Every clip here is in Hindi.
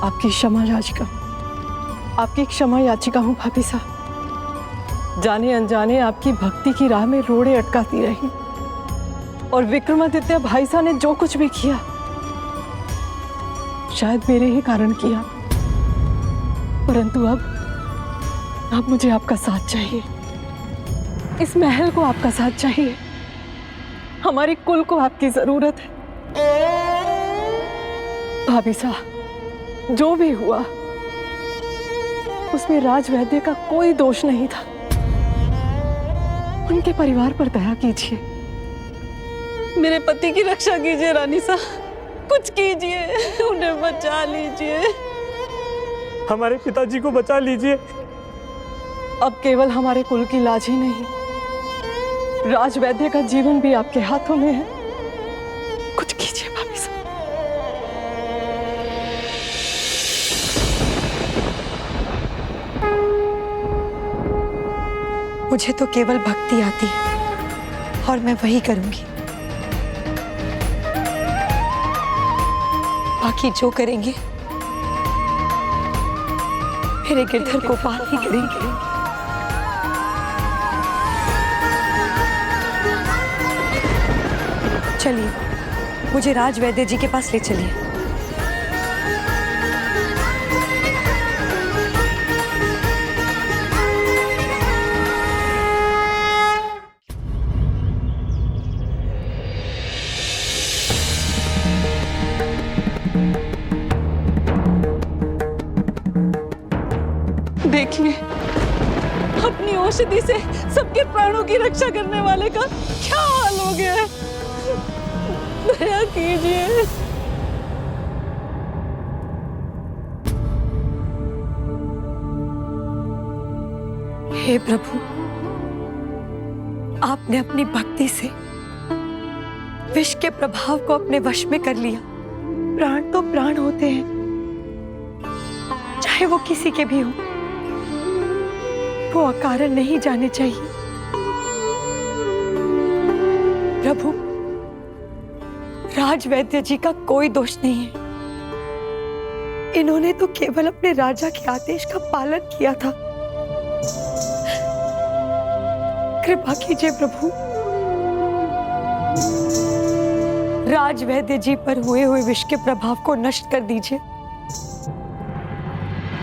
आपकी क्षमा याचिका हूँ भाभी साहब। जाने अनजाने आपकी भक्ति की राह में रोड़े अटकाती रही, और विक्रमादित्य भाई साहब ने जो कुछ भी किया शायद मेरे ही कारण किया। परंतु अब मुझे आपका साथ चाहिए, इस महल को आपका साथ चाहिए, हमारे कुल को आपकी जरूरत है। भाभी साहब, जो भी हुआ उसमें राजवैद्य का कोई दोष नहीं था। उनके परिवार पर दया कीजिए, मेरे पति की रक्षा कीजिए रानी साहब, कुछ कीजिए, उन्हें बचा लीजिए, हमारे पिताजी को बचा लीजिए। अब केवल हमारे कुल की लाज ही नहीं, राजवैद्य का जीवन भी आपके हाथों में है, कुछ कीजिए भाभी साहब। मुझे तो केवल भक्ति आती है और मैं वही करूंगी। बाकी जो करेंगे मेरे गिरधर गोपाल ही करेंगे। चलिए, मुझे राजवैद्य जी के पास ले चलिए। देखिए, अपनी औषधि से सबके प्राणों की रक्षा करने वाले का क्या हाल हो गया है। दया कीजिए। हे प्रभु, आपने अपनी भक्ति से विष के प्रभाव को अपने वश में कर लिया। प्राण तो प्राण होते हैं, चाहे वो किसी के भी हो, वो अकारण नहीं जाने चाहिए। प्रभु, राजवैद्य जी का कोई दोष नहीं है। इन्होंने तो केवल अपने राजा के आदेश का पालन किया था। कृपा कीजिए प्रभु, राजवैद्य जी पर हुए विष के प्रभाव को नष्ट कर दीजिए।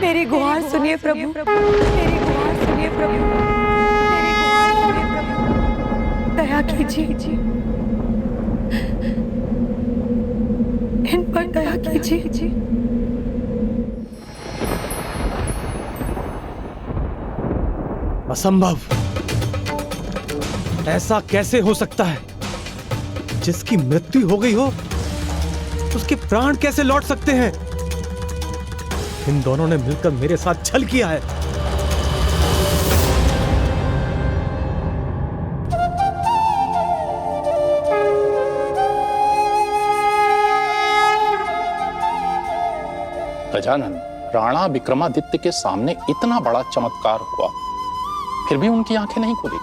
मेरी गुहार सुनिए प्रभु, मेरी गुहार सुनिए प्रभु, मेरी गुहार सुनिए प्रभु। दया कीजिए, इन पर दया कीजिए। असंभव, ऐसा कैसे हो सकता है? जिसकी मृत्यु हो गई हो उसके प्राण कैसे लौट सकते हैं? इन दोनों ने मिलकर मेरे साथ छल किया है। गजानन, राणा विक्रमादित्य के सामने इतना बड़ा चमत्कार हुआ, फिर भी उनकी आंखें नहीं खुली।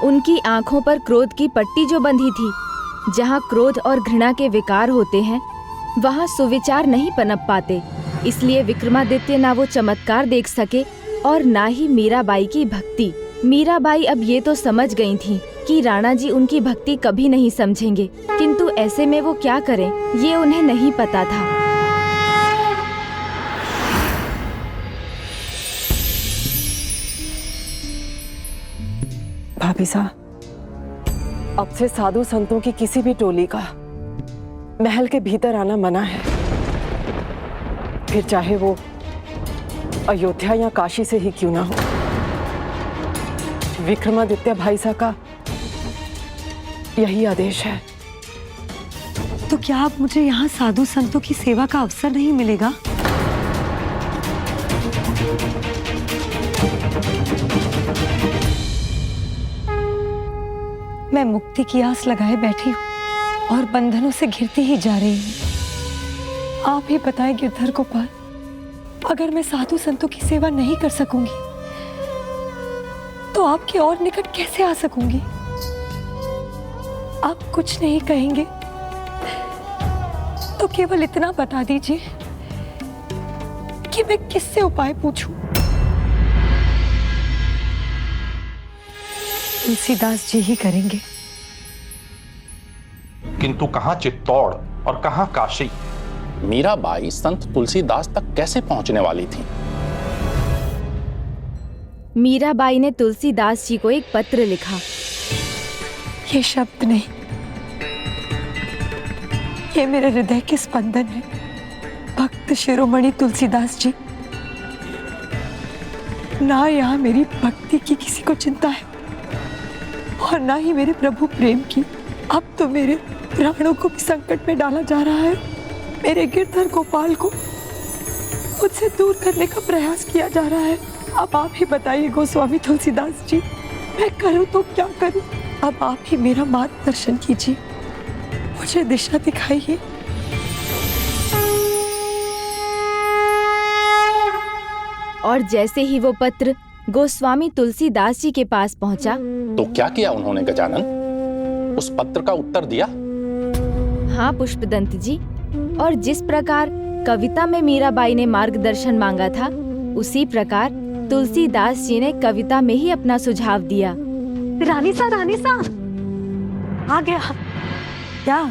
उनकी आंखों पर क्रोध की पट्टी जो बंधी थी, जहाँ क्रोध और घृणा के विकार होते हैं, वहाँ सुविचार नहीं पनप पाते। इसलिए विक्रमादित्य ना वो चमत्कार देख सके और ना ही मीराबाई की भक्ति। मीराबाई अब ये तो समझ गई थी कि राणा जी उनकी भक्ति कभी नहीं समझेंगे, किंतु ऐसे में वो क्या करें ये उन्हें नहीं पता था। भाभी साहब, अब से साधु संतों की किसी भी टोली का महल के भीतर आना मना है, फिर चाहे वो अयोध्या या काशी से ही क्यों ना हो। विक्रमादित्य भाई साहब का यही आदेश है। तो क्या अब मुझे यहाँ साधु संतों की सेवा का अवसर नहीं मिलेगा? मैं मुक्ति की आस लगाए बैठी हूँ और बंधनों से घिरती ही जा रही हूँ। आप ही बताएं गिरधर गोपाल, अगर मैं साधु संतों की सेवा नहीं कर सकूंगी तो आपके और निकट कैसे आ सकूंगी? आप कुछ नहीं कहेंगे तो केवल इतना बता दीजिए कि मैं किससे उपाय पूछूं। तुलसीदास जी ही करेंगे। किंतु कहां चित्तौड़ और कहां काशी? मीराबाई संत तुलसीदास तक कैसे पहुंचने वाली थी? मीराबाई ने तुलसीदास जी को एक पत्र लिखा। ये शब्द नहीं, ये मेरे हृदय के स्पंदन है। भक्त शिरोमणि तुलसीदास जी, ना यहाँ मेरी भक्ति की किसी को चिंता है और ना ही मेरे प्रभु प्रेम की। अब तो मेरे प्राणों को भी संकट में डाला जा रहा है। मेरे गिरधर गोपाल को मुझसे दूर करने का प्रयास किया जा रहा है। अब आप ही बताइए गोस्वामी तुलसीदास जी, मैं करूं तो क्या करूं? अब आप ही मेरा मार्गदर्शन कीजिए, मुझे दिशा दिखाइए। और जैसे ही वो पत्र गोस्वामी तुलसीदास जी के पास पहुंचा, तो क्या किया उन्होंने गजानन? उस पत्र का उत्तर दिया? हाँ पुष्पदंत जी, और जिस प्रकार कविता में मीराबाई ने मार्गदर्शन मांगा था, उसी प्रकार तुलसीदास जी ने कविता में ही अपना सुझाव दिया। रानी सा आ गया। क्या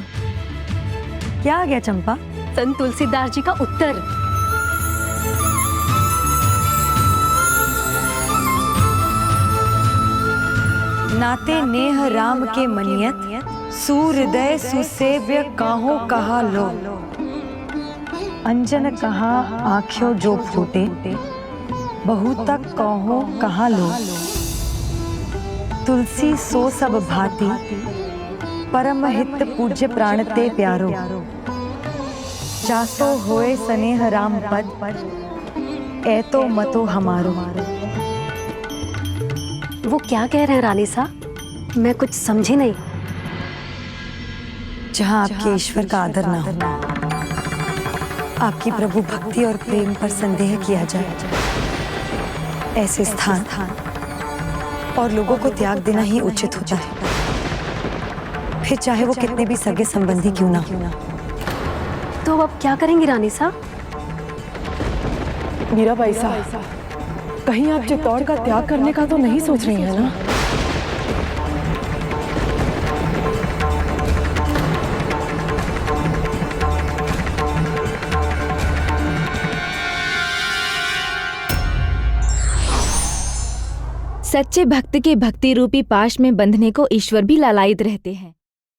क्या आ गया चंपा? संत तुलसीदास जी का उत्तर। नाते नेह राम के मनियत, सूहृदय सुसेव्य काहो कहा लो। अंजन कहा आँखों जो फूटे, बहु तक कहो कहा लो। तुलसी सो सब भांति, परम हित पूज्य प्राण ते प्यारो। जासो होए स्नेह राम पद, ऐतो मतो हमारो। वो क्या कह रहे हैं रानी सा? मैं कुछ समझी नहीं। जहाँ आपके ईश्वर का आदर ना हो, आपकी प्रभु भक्ति और प्रेम पर संदेह किया जाए, ऐसे स्थान और लोगों को त्याग देना ही उचित होता है, फिर चाहे वो कितने भी सगे संबंधी क्यों ना हो। तो अब क्या करेंगी रानी सा? मीराबाई साहब, कहीं आप चित्तौड़ का त्याग करने का तो नहीं सोच रही हैं ना? सच्चे भक्त के भक्ति रूपी पाश में बंधने को ईश्वर भी लालायित रहते हैं।